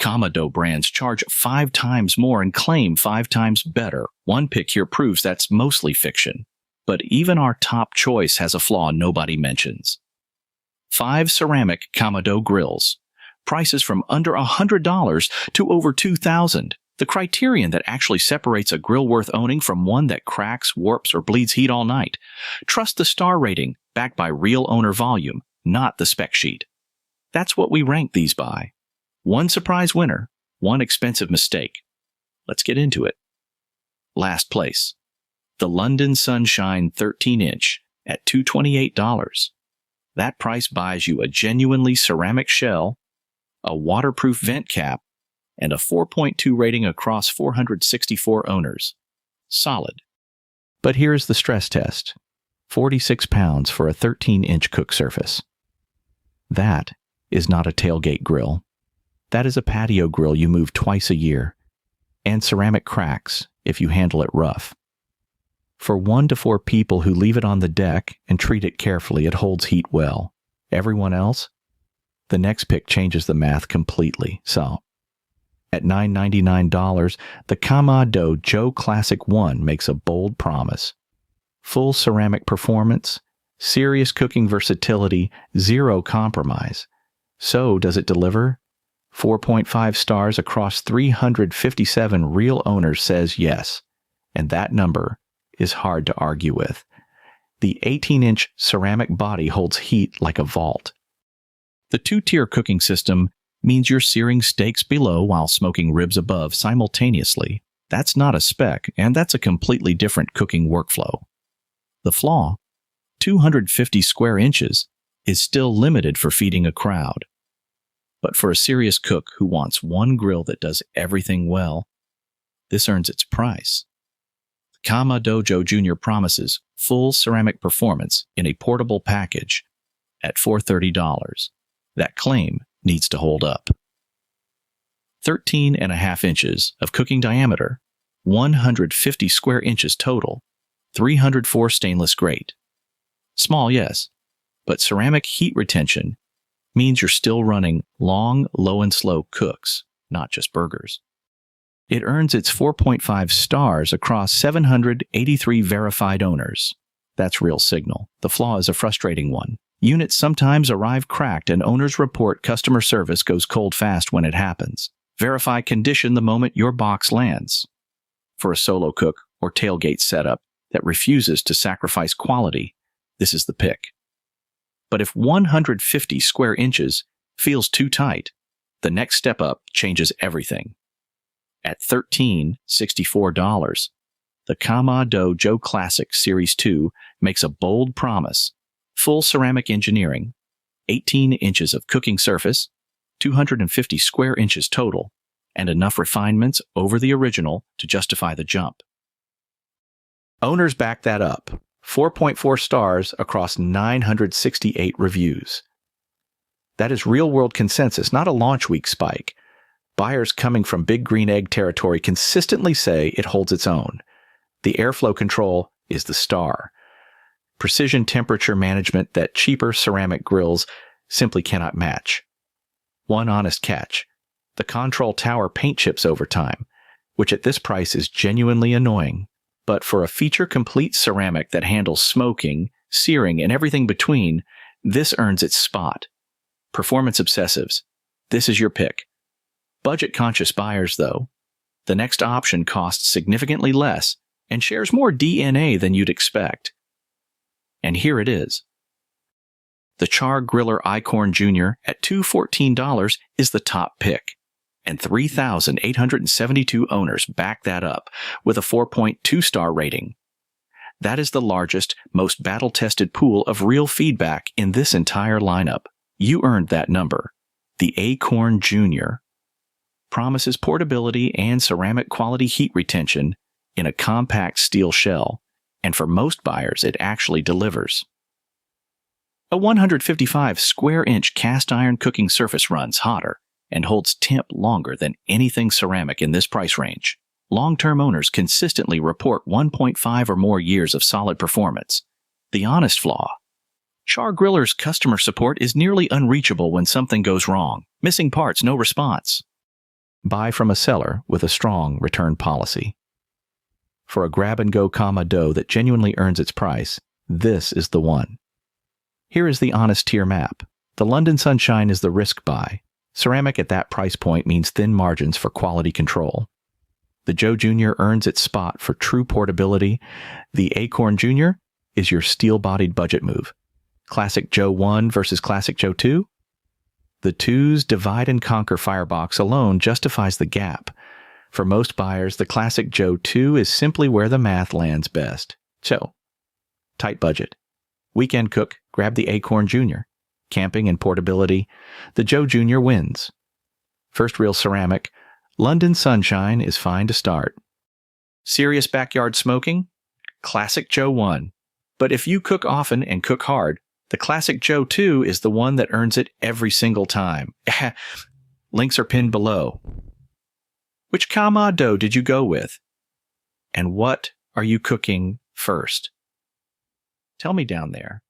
Kamado brands charge 5 times more and claim 5 times better. One pick here proves that's mostly fiction. But even our top choice has a flaw nobody mentions. 5 ceramic Kamado grills. Prices from under $100 to over $2,000. The criterion that actually separates a grill worth owning from one that cracks, warps, or bleeds heat all night. Trust the star rating, backed by real owner volume, not the spec sheet. That's what we rank these by. 1 surprise winner, 1 expensive mistake. Let's get into it. Last place. The London Sunshine 13-inch at $228. That price buys you a genuinely ceramic shell, a waterproof vent cap, and a 4.2 rating across 464 owners. Solid. But here's the stress test. 46 pounds for a 13-inch cook surface. That is not a tailgate grill. That is a patio grill you move twice a year. And ceramic cracks if you handle it rough. For 1 to 4 people who leave it on the deck and treat it carefully, it holds heat well. Everyone else? The next pick changes the math completely. So, at $999, the Kamado Joe Classic 1 makes a bold promise. Full ceramic performance, serious cooking versatility, 0 compromise. So, does it deliver? 4.5 stars across 357 real owners says yes, and that number is hard to argue with. The 18-inch ceramic body holds heat like a vault. The 2-tier cooking system means you're searing steaks below while smoking ribs above simultaneously. That's not a spec, and that's a completely different cooking workflow. The flaw, 250 square inches, is still limited for feeding a crowd. But for a serious cook who wants one grill that does everything well, this earns its price. The Kamado Joe Jr. promises full ceramic performance in a portable package at $430. That claim needs to hold up. 13.5 inches of cooking diameter, 150 square inches total, 304 stainless grate. Small, yes, but ceramic heat retention means you're still running long, low and slow cooks, not just burgers. It earns its 4.5 stars across 783 verified owners. That's real signal. The flaw is a frustrating one. Units sometimes arrive cracked and owners report customer service goes cold fast when it happens. Verify condition the moment your box lands. For a solo cook or tailgate setup that refuses to sacrifice quality, this is the pick. But if 150 square inches feels too tight, the next step up changes everything. At $1,364, the Kamado Joe Classic Series 2 makes a bold promise. Full ceramic engineering, 18 inches of cooking surface, 250 square inches total, and enough refinements over the original to justify the jump. Owners back that up. 4.4 stars across 968 reviews. That is real-world consensus, not a launch week spike. Buyers coming from Big Green Egg territory consistently say it holds its own. The airflow control is the star. Precision temperature management that cheaper ceramic grills simply cannot match. One honest catch. The control tower paint chips over time, which at this price is genuinely annoying. But for a feature-complete ceramic that handles smoking, searing, and everything between, this earns its spot. Performance obsessives. This is your pick. Budget-conscious buyers, though. The next option costs significantly less and shares more DNA than you'd expect. And here it is. The char-griller Icorn Jr. at $214 is the top pick, and 3,872 owners back that up with a 4.2-star rating. That is the largest, most battle-tested pool of real feedback in this entire lineup. You earned that number. The Icorn Jr. promises portability and ceramic quality heat retention in a compact steel shell, and for most buyers it actually delivers. A 155 square inch cast iron cooking surface runs hotter and holds temp longer than anything ceramic in this price range. Long-term owners consistently report 1.5 or more years of solid performance. The honest flaw: char-griller's customer support is nearly unreachable when something goes wrong. Missing parts, no response. Buy from a seller with a strong return policy. For a grab-and-go Kamado that genuinely earns its price, this is the one. Here is the honest tier map. The London Sunshine is the risk buy. Ceramic at that price point means thin margins for quality control. The Joe Jr. earns its spot for true portability. The Acorn Jr. is your steel-bodied budget move. Classic Joe 1 versus Classic Joe 2? The 2's divide and conquer firebox alone justifies the gap. For most buyers, the Classic Joe 2 is simply where the math lands best. So, tight budget. Weekend cook, grab the Acorn Jr. Camping and portability, the Joe Jr. wins. First reel ceramic, London Sunshine is fine to start. Serious backyard smoking? Classic Joe 1. But if you cook often and cook hard, the Classic Joe 2 is the one that earns it every single time. Links are pinned below. Which Kamado did you go with? And what are you cooking first? Tell me down there.